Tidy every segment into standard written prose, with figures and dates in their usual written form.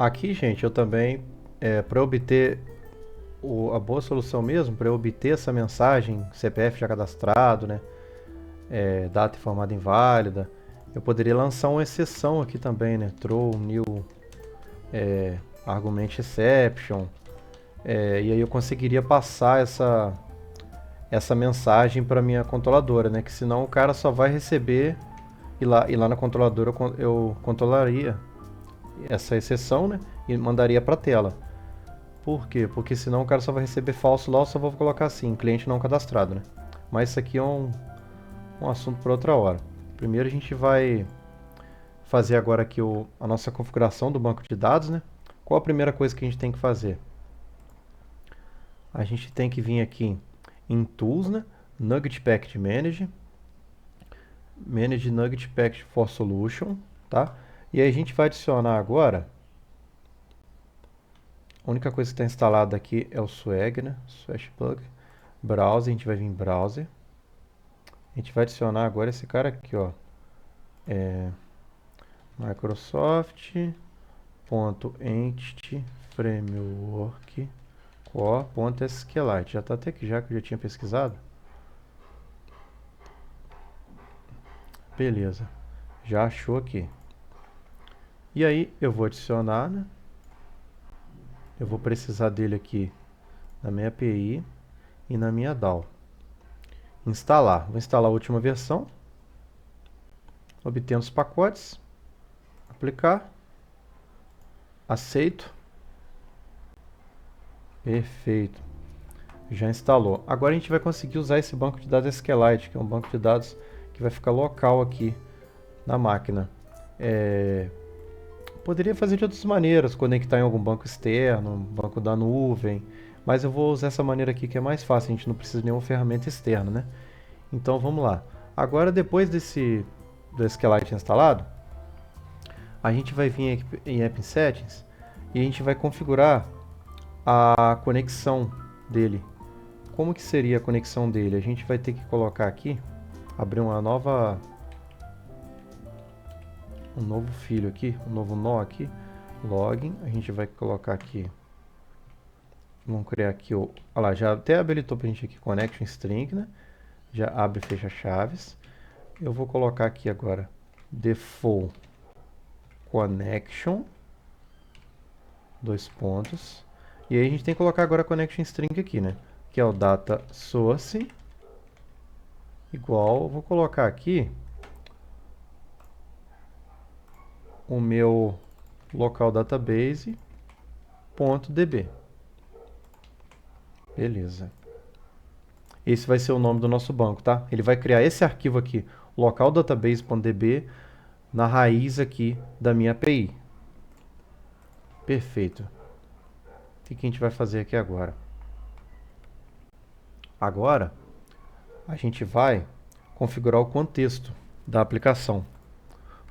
Aqui, gente, eu também, para obter a boa solução mesmo, para eu obter essa mensagem, CPF já cadastrado, né, data informada inválida, eu poderia lançar uma exceção aqui também, né, throw new argument exception, e aí eu conseguiria passar essa mensagem para minha controladora, né, que senão o cara só vai receber e lá na controladora eu controlaria essa exceção, né, e mandaria para a tela. Por quê? Porque senão o cara só vai receber falso lá, eu só vou colocar assim, cliente não cadastrado, né? Mas isso aqui é um assunto para outra hora. Primeiro a gente vai fazer agora aqui a nossa configuração do banco de dados, né? Qual a primeira coisa que a gente tem que fazer? A gente tem que vir aqui em Tools, né? Nugget Package Manage, Manage Nugget Package for Solution, tá? E aí a gente vai adicionar agora, a única coisa que está instalada aqui é o Swag, né? Swashplug. Browser, a gente vai vir em Browser. A gente vai adicionar agora esse cara aqui, ó. Microsoft.entity framework core.sqlite. Já está até aqui já que eu já tinha pesquisado. Beleza. Já achou aqui. E aí eu vou adicionar, né? Eu vou precisar dele aqui na minha API e na minha DAO. Instalar. Vou instalar a última versão. Obtendo os pacotes. Aplicar. Aceito. Perfeito. Já instalou. Agora a gente vai conseguir usar esse banco de dados SQLite, que é um banco de dados que vai ficar local aqui na máquina. Poderia fazer de outras maneiras, conectar em algum banco externo, um banco da nuvem, mas eu vou usar essa maneira aqui que é mais fácil, a gente não precisa de nenhuma ferramenta externa, né? Então vamos lá. Agora depois do SQLite instalado, a gente vai vir aqui em App Settings e a gente vai configurar a conexão dele. Como que seria a conexão dele? A gente vai ter que colocar aqui, abrir um novo filho aqui, um novo nó aqui, login, a gente vai colocar aqui, vamos criar aqui olha lá, já até habilitou pra gente aqui connection string, né? Já abre e fecha chaves. Eu vou colocar aqui agora default connection, dois pontos, e aí a gente tem que colocar agora a connection string aqui, né? Que é o data source igual, vou colocar aqui o meu local database .db. Beleza. Esse vai ser o nome do nosso banco, tá? Ele vai criar esse arquivo aqui, local database.db, na raiz aqui da minha API. Perfeito. O que a gente vai fazer aqui agora? Agora, a gente vai configurar o contexto da aplicação.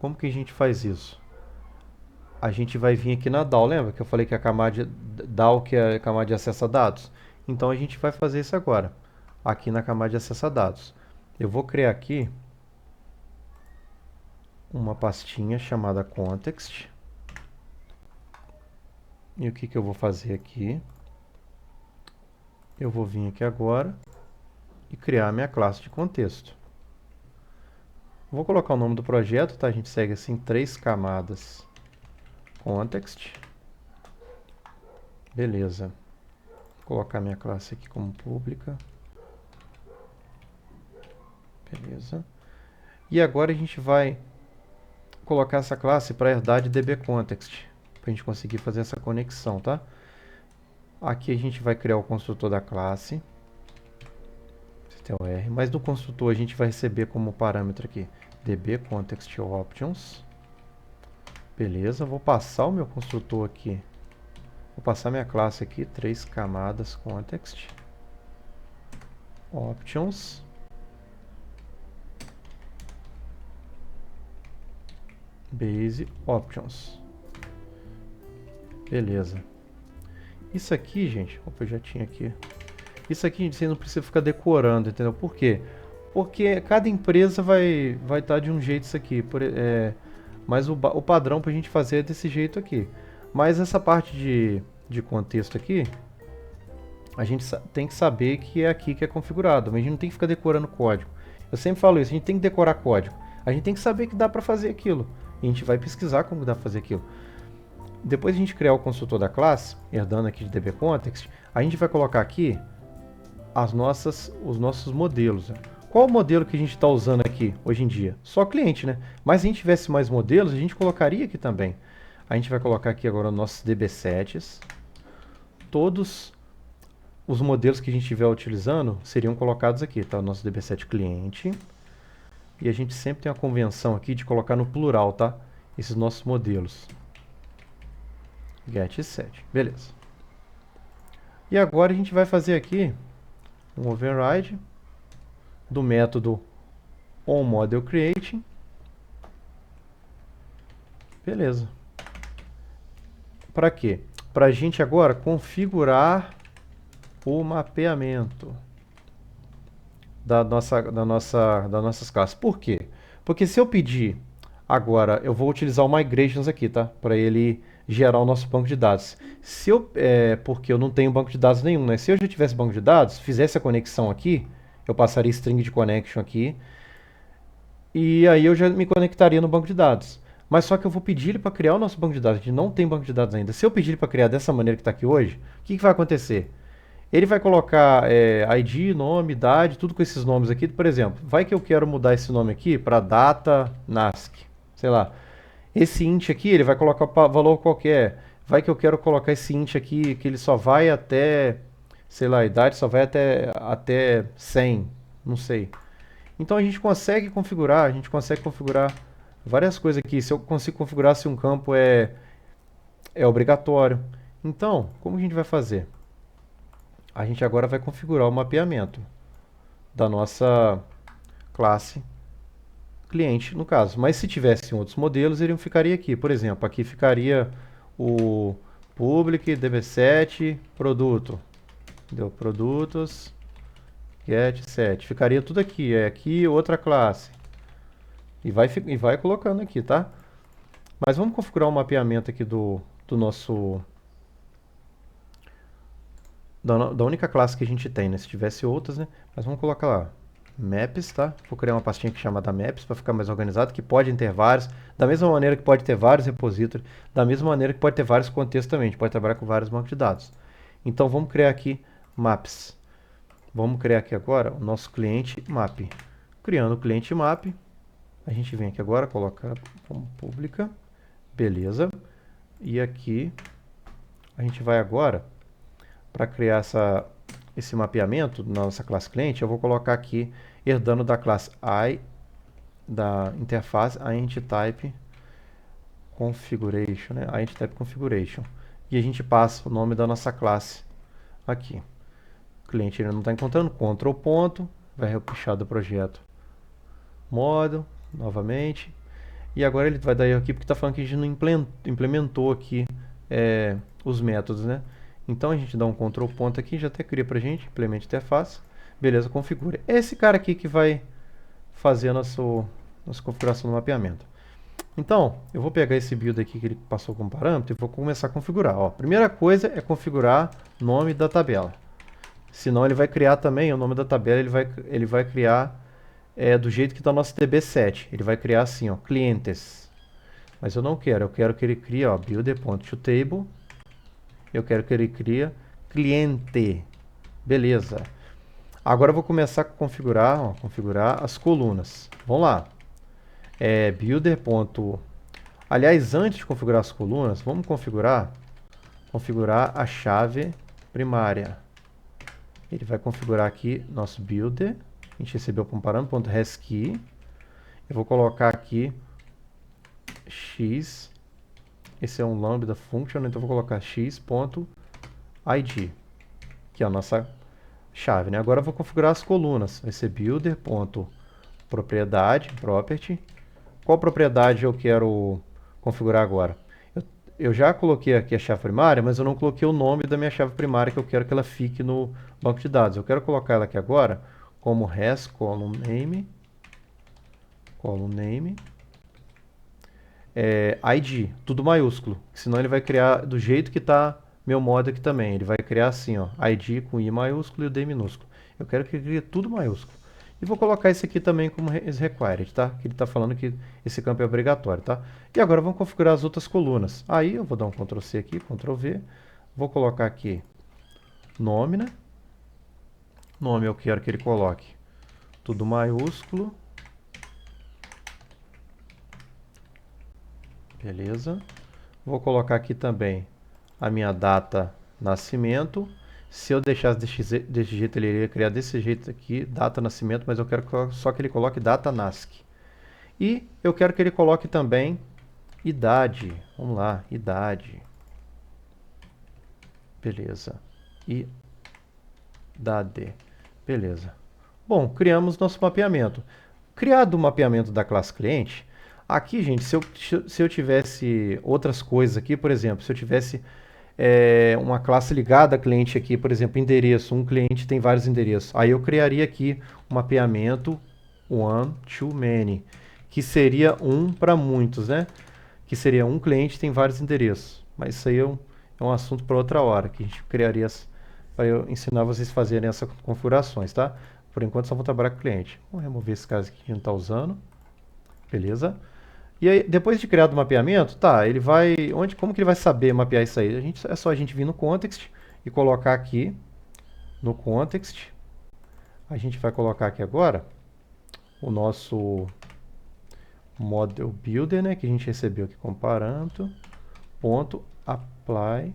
Como que a gente faz isso? A gente vai vir aqui na DAO, lembra que eu falei que a camada DAO que é a camada de acesso a dados? Então a gente vai fazer isso agora, aqui na camada de acesso a dados. Eu vou criar aqui uma pastinha chamada context. E o que eu vou fazer aqui? Eu vou vir aqui agora e criar a minha classe de contexto. Vou colocar o nome do projeto, tá? A gente segue assim 3 camadas. Context. Beleza. Vou colocar minha classe aqui como pública. Beleza. E agora a gente vai colocar essa classe para herdar de dbContext, para a gente conseguir fazer essa conexão, tá? Aqui a gente vai criar o construtor da classe, CTOR, mas no construtor a gente vai receber como parâmetro aqui dbContextOptions. Beleza, vou passar o meu construtor aqui, vou passar minha classe aqui, 3 camadas context, options, base options. Beleza. Isso aqui, gente, opa, eu já tinha aqui. Isso aqui você não precisa ficar decorando, entendeu? Por quê? Porque cada empresa vai estar de um jeito isso aqui. Mas o padrão para a gente fazer é desse jeito aqui. Mas essa parte de contexto aqui, a gente tem que saber que é aqui que é configurado, mas a gente não tem que ficar decorando código. Eu sempre falo isso, a gente tem que decorar código. A gente tem que saber que dá para fazer aquilo. E a gente vai pesquisar como dá para fazer aquilo. Depois de a gente criar o consultor da classe, herdando aqui de dbContext, a gente vai colocar aqui os nossos modelos. Qual o modelo que a gente está usando aqui hoje em dia? Só cliente, né? Mas se a gente tivesse mais modelos, a gente colocaria aqui também. A gente vai colocar aqui agora nossos dbsets. Todos os modelos que a gente estiver utilizando seriam colocados aqui, tá? O nosso dbset cliente. E a gente sempre tem uma convenção aqui de colocar no plural, tá? Esses nossos modelos. GetSet. Beleza. E agora a gente vai fazer aqui um override do método onModelCreating. Beleza. Para quê? Para a gente agora configurar o mapeamento das nossas classes. Por quê? Porque se eu pedir agora, eu vou utilizar o migrations aqui, tá? Para ele gerar o nosso banco de dados. Porque eu não tenho banco de dados nenhum, né? Se eu já tivesse banco de dados, fizesse a conexão aqui, eu passaria string de connection aqui, e aí eu já me conectaria no banco de dados. Mas só que eu vou pedir ele para criar o nosso banco de dados. A gente não tem banco de dados ainda. Se eu pedir ele para criar dessa maneira que está aqui hoje, o que vai acontecer? Ele vai colocar ID, nome, idade, tudo com esses nomes aqui. Por exemplo, vai que eu quero mudar esse nome aqui para data NASC. Sei lá. Esse int aqui, ele vai colocar valor qualquer. Vai que eu quero colocar esse int aqui, que ele só vai até, sei lá, a idade só vai até 100. Não sei. Então a gente consegue configurar várias coisas aqui. Se eu consigo configurar se um campo é obrigatório. Então, como a gente vai fazer? A gente agora vai configurar o mapeamento da nossa classe cliente, no caso. Mas se tivessem outros modelos, ele ficaria aqui. Por exemplo, aqui ficaria o public, dbset, produto. Deu produtos, getSet. Ficaria tudo aqui. É aqui outra classe. E vai colocando aqui, tá? Mas vamos configurar o mapeamento aqui do nosso... Da única classe que a gente tem, né? Se tivesse outras, né? Mas vamos colocar lá. Maps, tá? Vou criar uma pastinha aqui chamada Maps para ficar mais organizado, que pode ter vários, da mesma maneira que pode ter vários repositórios, da mesma maneira que pode ter vários contextos também, a gente pode trabalhar com vários bancos de dados. Então vamos criar aqui Maps. Vamos criar aqui agora o nosso cliente map. Criando o cliente map, a gente vem aqui agora, coloca como pública, beleza. E aqui a gente vai agora, para criar esse mapeamento na nossa classe cliente, eu vou colocar aqui, herdando da classe I, da interface, IntType Configuration, né? IntType Configuration. E a gente passa o nome da nossa classe aqui. O cliente ainda não está encontrando, Ctrl ponto, vai repuxar do projeto model, novamente. E agora ele vai dar erro aqui porque está falando que a gente não implementou aqui os métodos, né? Então a gente dá um Ctrl ponto aqui, já até cria pra gente, implemente interface. Beleza, configura. É esse cara aqui que vai fazer a nossa configuração do mapeamento. Então, eu vou pegar esse build aqui que ele passou como parâmetro e vou começar a configurar. Ó, primeira coisa é configurar nome da tabela. Senão ele vai criar também o nome da tabela, ele vai criar do jeito que está o nosso dbset. Ele vai criar assim, ó, clientes. Mas eu não quero, eu quero que ele crie, ó, builder.toTable. Eu quero que ele crie cliente. Beleza. Agora eu vou começar a configurar as colunas. Vamos lá. Builder. Aliás, antes de configurar as colunas, vamos configurar a chave primária. Ele vai configurar aqui nosso builder. A gente recebeu como parâmetro .hasKey. Eu vou colocar aqui x. Esse é um lambda function, então eu vou colocar x.id, que é a nossa chave, né? Agora eu vou configurar as colunas. Vai ser builder.propriedade, property. Qual propriedade eu quero configurar agora? Eu já coloquei aqui a chave primária, mas eu não coloquei o nome da minha chave primária que eu quero que ela fique no banco de dados. Eu quero colocar ela aqui agora como res column name. ID, tudo maiúsculo. Senão ele vai criar do jeito que está meu modo aqui também. Ele vai criar assim, ó, ID com I maiúsculo e o D minúsculo. Eu quero que ele crie tudo maiúsculo. E vou colocar esse aqui também como required, tá? Que ele está falando que esse campo é obrigatório, tá? E agora vamos configurar as outras colunas. Aí eu vou dar um Ctrl C aqui, Ctrl V. Vou colocar aqui nome, né? Nome eu quero que ele coloque tudo maiúsculo. Beleza. Vou colocar aqui também a minha data nascimento. Se eu deixasse desse jeito, ele iria criar desse jeito aqui, data nascimento, mas eu quero só que ele coloque data NASC. E eu quero que ele coloque também idade. Vamos lá, idade. Beleza. Idade. Beleza. Bom, criamos nosso mapeamento. Criado o mapeamento da classe cliente, aqui, gente, se eu tivesse outras coisas aqui, por exemplo, se eu tivesse uma classe ligada a cliente aqui, por exemplo, endereço, um cliente tem vários endereços. Aí eu criaria aqui um mapeamento one to many, que seria um para muitos, né? Que seria um cliente tem vários endereços. Mas isso aí é um assunto para outra hora, que a gente criaria para eu ensinar vocês a fazerem essas configurações, tá? Por enquanto só vou trabalhar com o cliente. Vamos remover esse caso aqui que a gente não está usando. Beleza? E aí, depois de criado o mapeamento, tá, ele vai, como que ele vai saber mapear isso aí? É só a gente vir no context e colocar aqui no context. A gente vai colocar aqui agora o nosso model builder, né, que a gente recebeu aqui comparando, ponto apply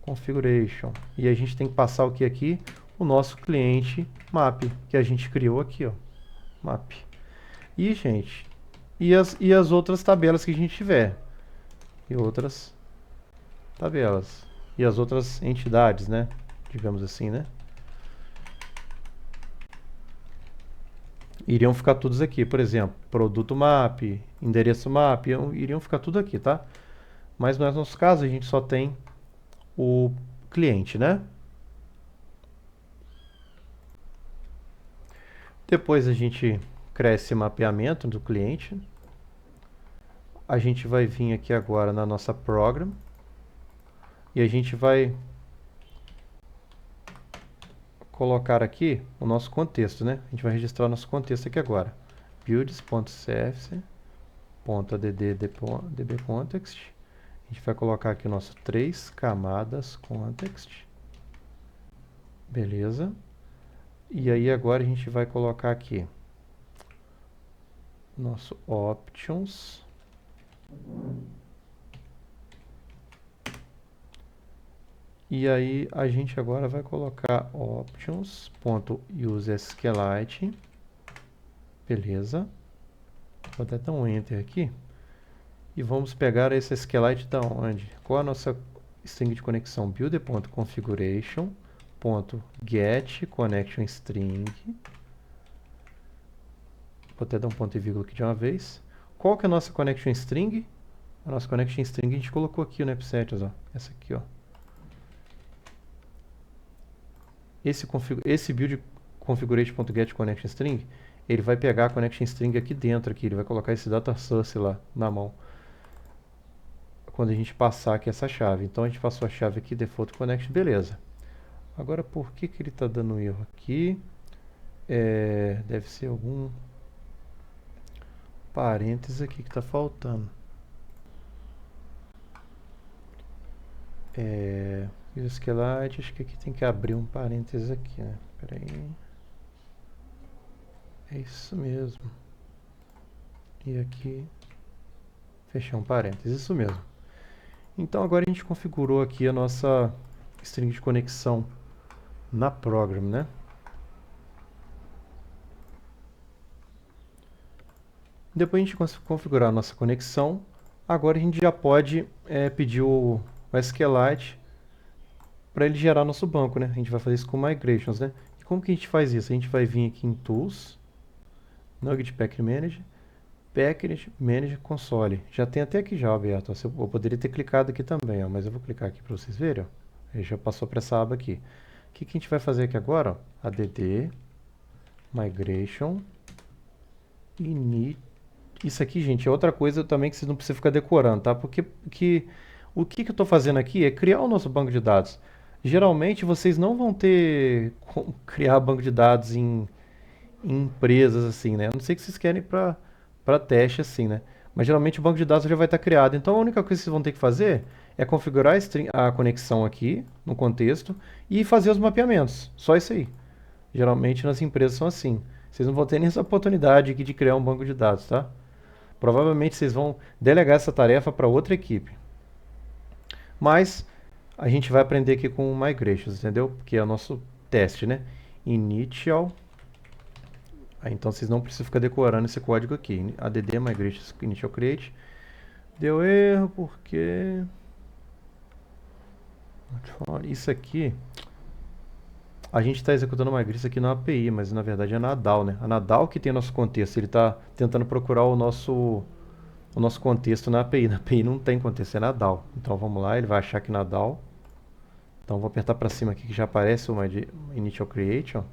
configuration. E a gente tem que passar o que aqui? O nosso cliente map, que a gente criou aqui, ó, map. E, gente, e as outras tabelas que a gente tiver. E outras tabelas. E as outras entidades, né? Digamos assim, né? Iriam ficar todos aqui. Por exemplo, produto map, endereço map, iriam ficar tudo aqui, tá? Mas no nosso caso, a gente só tem o cliente, né? Depois a gente cresce mapeamento do cliente. A gente vai vir aqui agora na nossa program e a gente vai colocar aqui o nosso contexto, né? A gente vai registrar o nosso contexto aqui agora. builds.cfc.add.dbcontext. A gente vai colocar aqui o nosso 3 camadas context. Beleza. E aí agora a gente vai colocar aqui nosso options. E aí a gente agora vai colocar options.useSQLite. Beleza. Vou até dar um enter aqui. E vamos pegar esse SQLite da onde? Qual a nossa string de conexão? builder.configuration.getConnectionString. Vou até dar um ponto e vírgula aqui de uma vez. Qual que é a nossa connection string? A nossa connection string a gente colocou aqui no AppSettings, ó. Essa aqui, ó. Esse build configuration.getConnectionString, ele vai pegar a connection string aqui dentro, aqui. Ele vai colocar esse data source lá na mão. Quando a gente passar aqui essa chave. Então a gente passou a chave aqui, default connection, beleza. Agora por que ele está dando erro aqui? Deve ser algum parênteses aqui que está faltando. SQLite, acho que aqui tem que abrir um parênteses aqui, né? Espera aí. É isso mesmo. E aqui fechar um parênteses, isso mesmo. Então agora a gente configurou aqui a nossa string de conexão na program, né? Depois a gente configurar a nossa conexão, agora a gente já pode pedir o SQLite para ele gerar nosso banco, né? A gente vai fazer isso com migrations, né? E como que a gente faz isso? A gente vai vir aqui em Tools, Nugget Package Manager Console. Já tem até aqui já aberto. Eu poderia ter clicado aqui também, ó, mas eu vou clicar aqui para vocês verem. Ó. Ele já passou para essa aba aqui. O que a gente vai fazer aqui agora? Ó? Add Migration Init Isso aqui, gente, é outra coisa também que vocês não precisam ficar decorando, tá? O que que eu estou fazendo aqui é criar o nosso banco de dados. Geralmente vocês não vão ter como criar banco de dados em empresas assim, né? A não ser que vocês querem para teste assim, né? Mas geralmente o banco de dados já vai estar criado. Então a única coisa que vocês vão ter que fazer é configurar a conexão aqui no contexto e fazer os mapeamentos. Só isso aí. Geralmente nas empresas são assim. Vocês não vão ter nem essa oportunidade aqui de criar um banco de dados, tá? Provavelmente vocês vão delegar essa tarefa para outra equipe. Mas a gente vai aprender aqui com o Migrations, entendeu? Porque é o nosso teste, né? Initial. Então vocês não precisam ficar decorando esse código aqui. add migrations initial create. Deu erro porque isso aqui a gente está executando uma migrations aqui na API, mas na verdade é na DAO, né? A Nadal que tem nosso contexto, ele está tentando procurar o nosso contexto na API. Na API não tem contexto, é na DAO. Então vamos lá, ele vai achar que na DAO. Então vou apertar para cima aqui que já aparece o initial create, ó.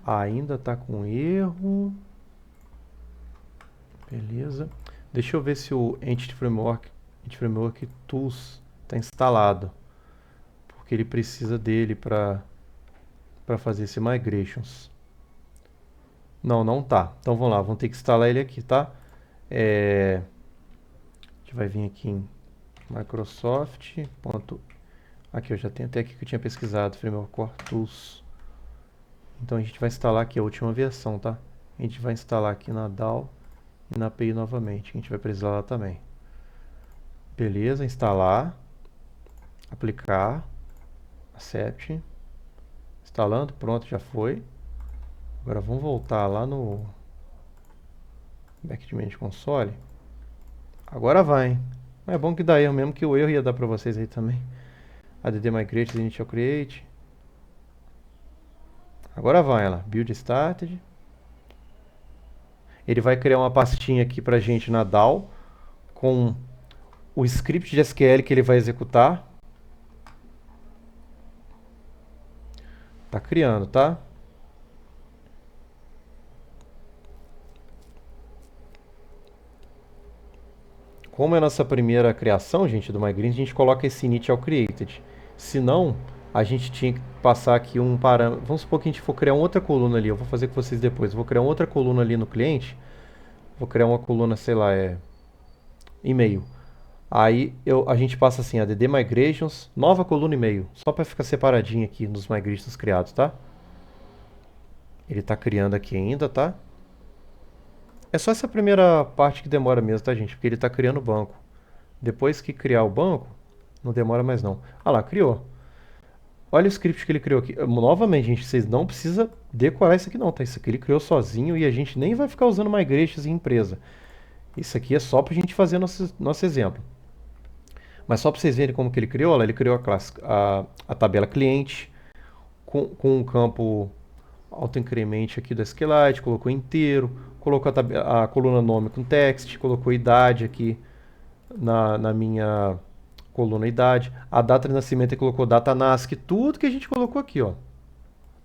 Ainda está com erro. Beleza. Deixa eu ver se o Entity Framework Tools está instalado. Porque ele precisa dele para fazer esse migrations. Não, não tá. Então vamos lá, vamos ter que instalar ele aqui, tá? A gente vai vir aqui em Microsoft. Aqui eu já tenho até aqui que eu tinha pesquisado, Framework Core Tools. Então a gente vai instalar aqui a última versão, tá? A gente vai instalar aqui na DAO e na API novamente. A gente vai precisar lá também. Beleza, instalar, aplicar, accept, instalando, pronto, já foi. Agora vamos voltar lá no Backend Console. Agora vai, hein? É bom que dá erro mesmo, que o erro ia dar pra vocês aí também. add migrations initial create. Agora vai lá, build started. Ele vai criar uma pastinha aqui pra gente na DAO com o script de SQL que ele vai executar. Tá criando, tá? Como é a nossa primeira criação, gente, do Migrant, a gente coloca esse initial created. Se não, a gente tinha que passar aqui um parâmetro. Vamos supor que a gente for criar uma outra coluna ali. Eu vou fazer com vocês depois. Eu vou criar uma outra coluna ali no cliente. Vou criar uma coluna, sei lá, e-mail. Aí a gente passa assim, add migrations, nova coluna e-mail. Só para ficar separadinho aqui nos migrations criados, tá? Ele está criando aqui ainda, tá? É só essa primeira parte que demora mesmo, tá, gente? Porque ele está criando o banco. Depois que criar o banco, não demora mais não. Ah lá, criou. Olha o script que ele criou aqui. Novamente, gente, vocês não precisam decorar isso aqui não, tá? Isso aqui ele criou sozinho e a gente nem vai ficar usando migrations em empresa. Isso aqui é só para a gente fazer nosso exemplo. Mas só para vocês verem como que ele criou, olha, ele criou a tabela cliente com um campo autoincremente aqui do SQLite, colocou inteiro, colocou a coluna nome com text, colocou idade aqui na minha coluna idade, a data de nascimento ele colocou data NASC, tudo que a gente colocou aqui, ó.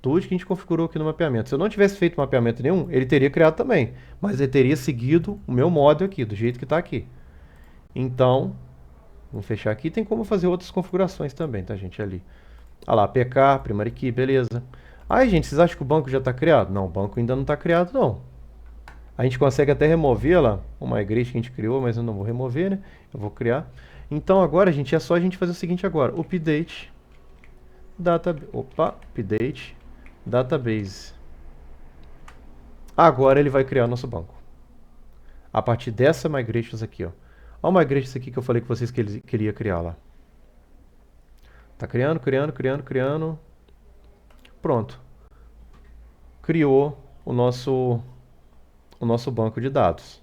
Tudo que a gente configurou aqui no mapeamento. Se eu não tivesse feito mapeamento nenhum, ele teria criado também, mas ele teria seguido o meu model aqui, do jeito que está aqui. Então, vamos fechar aqui, tem como fazer outras configurações também, tá, gente, ali. Ah lá, PK, primary key, beleza. Aí, gente, vocês acham que o banco já está criado? Não, o banco ainda não está criado, não. A gente consegue até remover lá uma igreja que a gente criou, mas eu não vou remover, né? Eu vou criar. Então agora, gente, é só a gente fazer o seguinte agora. Update update database. Agora ele vai criar o nosso banco. A partir dessa migrations aqui, ó. Olha o migrations aqui que eu falei com vocês que ele queria criar lá. Tá criando, criando, criando, criando. Pronto. Criou o nosso banco de dados.